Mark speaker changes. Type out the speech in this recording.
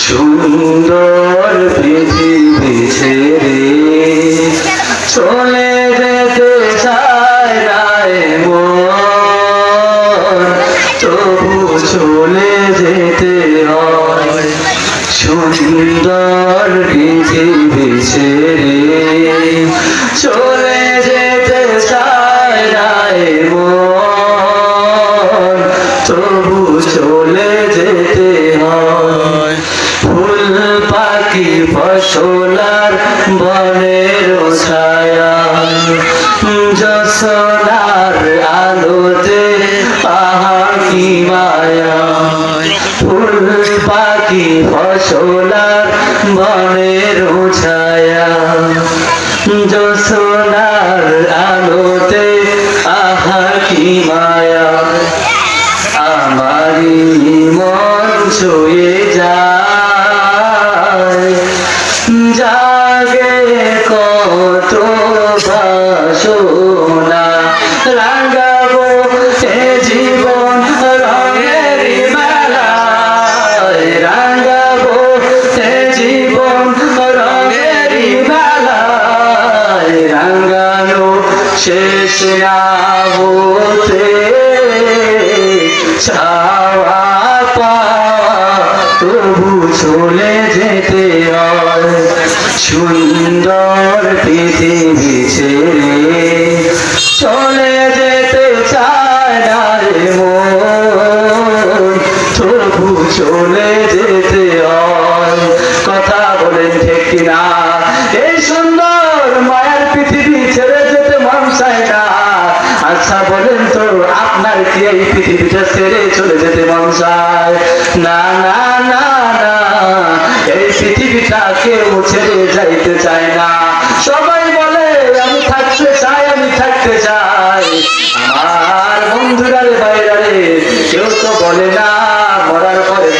Speaker 1: সুন্দর পৃথিবী ছেড়ে চলে যেতে চায় না মন, তবু চলে যেতে হয়। সুন্দর পৃথিবী ছেড়ে চলে যেতে চায় না মন, তবু চলে যেতে হয়। ফুল পাখি ফসলার বনের ছায়া যশোনার আলোতে আহা কি মায়া। ফুল পাখি ফসলার বনের ছায়া যশোনার আলোতে আহা কি মায়া। আমারি মন ছুঁয়ে যায়, জাগে কত বাসনা। রাঙাবো এ জীবন রঙের মেলায়, রাঙাবো এ জীবন রঙের মেলায়। রাঙানো শেষ না হতে চাওয়া পাওয়া তবু চলে যেতে হয়। সুন্দর পৃথিবী ছেড়ে চলে যেতে চায় না মন, তবু চলে যেতে হয়। কথা বলেন ঠিক কিনা? এই সুন্দর মায়ার পৃথিবী ছেড়ে যেতে মন চায় না। আচ্ছা বলেন তো, আপনার কি এই পৃথিবীটা ছেড়ে চলে যেতে মন চায়? না না না না, এই পৃথিবীটা কেউ ছেড়ে যাইতে চায় না। সবাই বলে আমি থাকতে চাই, আমি থাকতে চাই। আমার বন্ধুরা রে, ভাইরা রে, কেউ তো বলে না মরার পরে